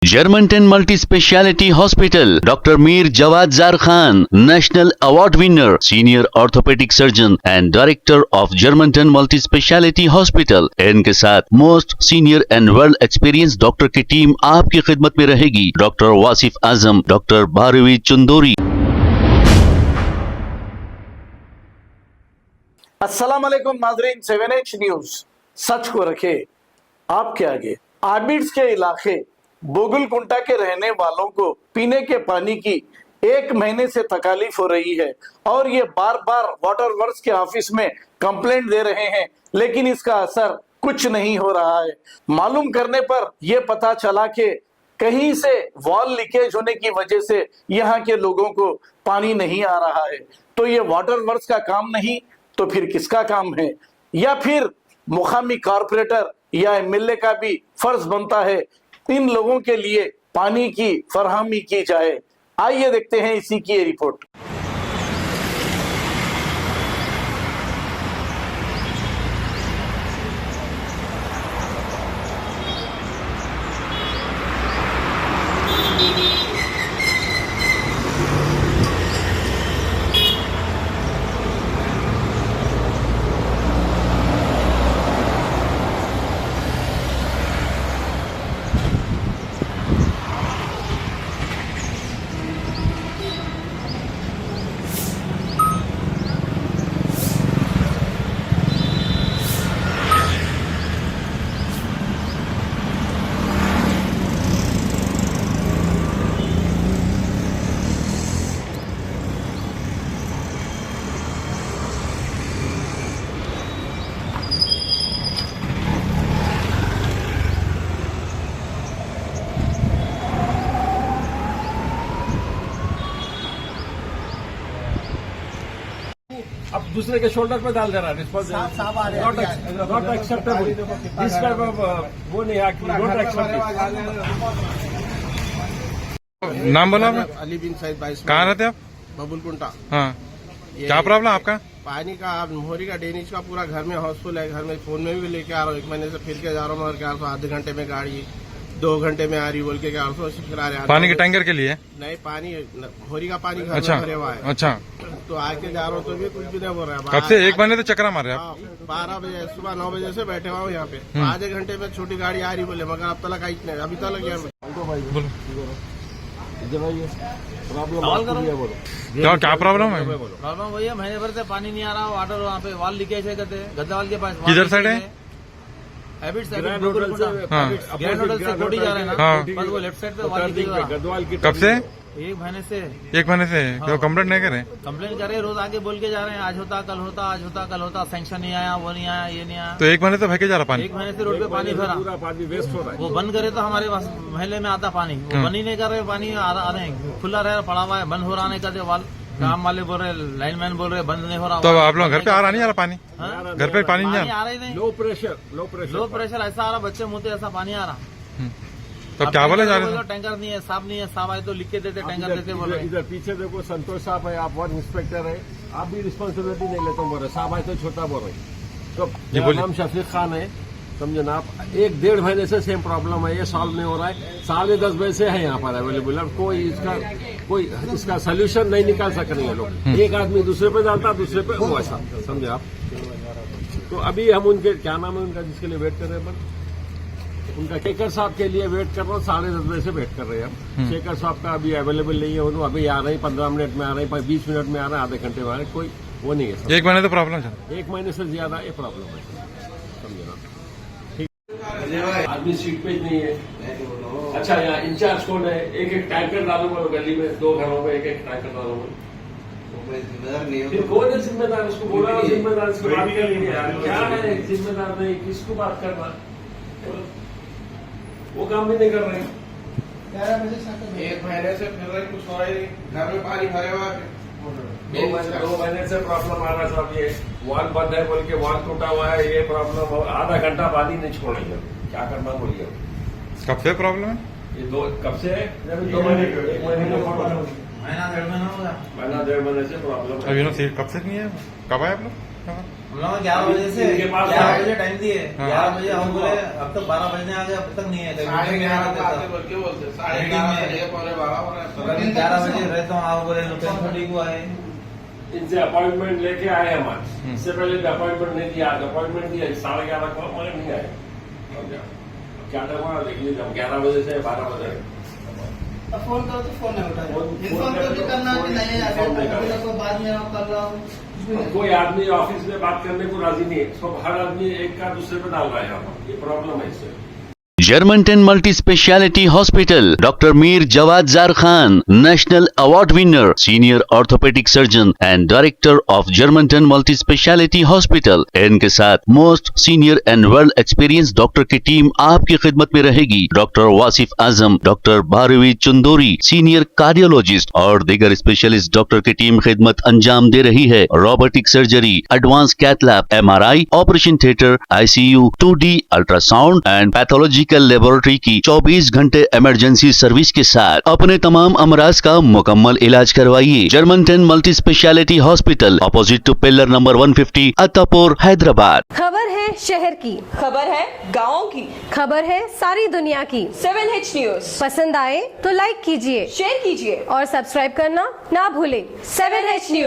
Germantown Multi Speciality Hospital, Dr. Mir Jawad Zar Khan, National Award winner, Senior Orthopedic Surgeon and Director of Germantown Multi Speciality Hospital। इनके साथ most senior and world experience doctor की team आपकी खिदमत में रहेगी। Doctor Wasif Azam, doctor Bharvi Chandori. अस्सलाम वालेकुम नाज़रीन, 7H न्यूज सच को रखे आपके आगे। आर्बिट्स के इलाके बोगलकुंटा के रहने वालों को पीने के पानी की 1 महीने से तकलीफ हो रही है और ये बार बार वाटर वर्क्स के ऑफिस में कंप्लेंट दे रहे हैं, लेकिन इसका असर कुछ नहीं हो रहा है। मालूम करने पर यह पता चला कि कहीं से वॉल लीकेज होने की वजह से यहाँ के लोगों को पानी नहीं आ रहा है। तो ये वाटर वर्क्स का काम नहीं तो फिर किसका काम है? या फिर मुकामी कारपोरेटर या एमएलए का भी फर्ज बनता है इन लोगों के लिए पानी की फरहमी की जाए। आइए देखते हैं इसी की ये रिपोर्ट। अब दूसरे के शोल्डर पे डाल दे रहा है। Not acceptable. This type of वो नहीं नॉट एक्सेप्टेबल। नाम बोला आपका? अली बिन सईद भाई। कहाँ रहते आप? बबुलकुंटा। हाँ, क्या प्रॉब्लम आपका? पानी का मोहरी का डेनिश का पूरा घर में हाउसफुल है। घर में फोन में भी लेके आ रहा हूँ, 1 महीने से फिर के जा रहा हूँ, क्या आधे घंटे में गाड़ी 2 घंटे में आ रही बोल के क्या फिर आ रहे। पानी के टैंकर के लिए? नहीं, पानी मोहरी का पानी घर अच्छा, में भरे हुआ है। अच्छा, तो आके जा रहा हूँ तो भी कुछ भी नहीं बोल रहा है। कब से 1 महीने से चक्कर मार रहे हैं आप? 12 बजे सुबह 9 बजे से बैठे हुआ हूँ यहाँ पे। आधे घंटे में छोटी गाड़ी आ रही बोले, मगर अब तक आई नहीं। अभी तक क्या प्रॉब्लम है? प्रॉब्लम भैया महीने भर से पानी नहीं आ रहा। वाटर वहाँ पे वॉल लीकेज है, कहते गद्दावाल के पास। किधर साइड है? ग्रैंड होटल से कोटी जा रहे हैं ना। हाँ। बस वो लेफ्ट साइड पे वॉल लीकेज हो रहा है। गदवाल की कब से? 1 महीने से। 1 महीने से तो कंप्लेंट नहीं करे? कंप्लेन कर रहे हैं, रोज आके बोल के जा रहे हैं आज होता कल होता, आज होता कल होता। सैंक्शन नहीं आया, वो नहीं आया, ये नहीं आया। तो 1 महीने से बह के जा रहा पानी? 1 महीने से रोड पे पानी भरा। पूरा पानी वेस्ट हो रहा है। वो बंद करे तो हमारे पास महल्ले में आता पानी। वो बंद ही नहीं कर रहे, पानी आ रहे हैं। खुला रह पड़ा हुआ है, बंद हो रहा नहीं करते। वाल काम वाले बोल रहे, लाइनमैन बोल रहे बंद नहीं हो रहा। तो आप लोग घर पे आ रहा नहीं आ रहा पानी? हाँ? घर पे पानी नहीं आ आ रहा ही नहीं। लो प्रेशर ऐसा आ रहा, बच्चे मुँह ऐसा पानी आ रहा। तो क्या बोले जा रहे थे? टैंकर नहीं है, साफ नहीं है। साफ आए तो लिख के देते, टैंकर देते बोल रहे। इधर पीछे देखो, संतोष साहब है, आप वन इंस्पेक्टर है, आप भी रिस्पॉन्सिबिलिटी नहीं लेते बोल रहे। साहब आए तो छोटा बोल रहे। तो मेरा नाम शफीक खान है, समझे ना आप। 1-1.5 महीने से सेम प्रॉब्लम है, ये सॉल्व नहीं हो रहा है। 10:30 बजे से है यहाँ पर अवेलेबल। कोई इसका सोल्यूशन नहीं निकाल सक रहे हैं लोग। एक आदमी दूसरे पे डालता, दूसरे पे वो ऐसा, समझे आप। तो अभी हम उनके क्या नाम है उनका जिसके लिए वेट कर रहे हैं, उनका शेखर साहब के लिए वेट कर रहा हूँ। 10:30 बजे से वेट कर रहे हैं हम। शेखर साहब का अभी अवेलेबल नहीं है। उन्होंने अभी आ रहे हैं, 15 मिनट में आ रहे हैं, 20 मिनट में आ रहे हैं, आधे घंटे में आ रहे हैं। कोई वो नहीं है। 1 महीने तो प्रॉब्लम है। 1 महीने से ज्यादा ये प्रॉब्लम है, समझे ना। ठीक, आदमी सीट पे नहीं है। अच्छा, यहाँ इंचार्ज कौन है? एक टैंकर डालूंगा गली में, 2 घरों में एक टैंकर डालूंगा। फिर कौन है जिम्मेदार? उसको बोला जिम्मेदार, इसको बात कर लीजिए यार। क्या है जिम्मेदार? नहीं, किसको बात करना? वो काम भी नहीं कर रहे हैं। 1 महीने से फिर रहे, कुछ हो रहा ही नहीं। घर में पानी भरे हुआ है। 2 महीने से प्रॉब्लम आ रहा है साहब। ये वॉल बंद है बोल के वॉल टूटा हुआ है, ये प्रॉब्लम। आधा घंटा पानी नहीं छोड़ेंगे, क्या करना बोलिए। कब से प्रॉब्लम है? ये कब से है? 2 महीने, 1 महीने का प्रॉब्लम। महीना 1.5 महीना हो गया। महीना 1.5 महीने से प्रॉब्लम। अभी कब से नहीं है? कब आए आप लोग? हम लोग 11 बजे से इनके पास 11 बजे टाइम दिए, हाँ। 11 बजे हम बोले अब तक 12 बजने आ गए, अब तक नहीं है। कभी साढ़े मीटिंग में 11 रहते आते थे। बोल के बोलते, साढ़े मीटिंग 11 में- से 12 हो रहा है। कभी 11 बजे रहता हूँ, आप बोले 10:30 को आए। इनसे अपॉइंटमेंट लेके आए हम आज, इससे पहले भी अपॉइंटमेंट नहीं दिया, आज अपॉइंटमेंट दिया 11:30 को, मगर नहीं आए। अब क्या करना, देख लीजिए, हम 11 बजे से 12 बजे फोन करो तो फोन नहीं उठा रहे। फोन- इन्फॉर्म फोन करके करना कि नहीं आ फोन नहीं कर रहे। गया, बाद में आप कर रहा हूँ कुछ भी नहीं। कोई आदमी ऑफिस में बात करने को राजी नहीं है, सब हर आदमी एक का दूसरे पे डाल रहा है यहाँ पर, ये प्रॉब्लम है इससे। Germantown Multi Speciality Hospital, Dr. Mir Jawad Zar Khan, National Award winner, Senior Orthopedic Surgeon and Director of Germantown Multi Speciality Hospital. इनके साथ most senior and world experience doctor की टीम आपकी खिदमत में रहेगी। Doctor Wasif Azam, doctor Bharvi Chandori, senior cardiologist और दीगर specialist doctor की टीम खिदमत अंजाम दे रही है। Robotic surgery, advance cath lab, MRI, operation theatre, ICU, 2D ultrasound and pathological laboratory की 24 घंटे इमरजेंसी सर्विस के साथ अपने तमाम अमराज का मुकम्मल इलाज करवाइए। Germanten multi speciality hospital, opposite to pillar number 150, Attapur, Hyderabad. खबर है शहर की, खबर है गाँव की, खबर है सारी दुनिया की। 7H न्यूज पसंद आए तो लाइक कीजिए, शेयर कीजिए और सब्सक्राइब करना ना भूलें। 7H news.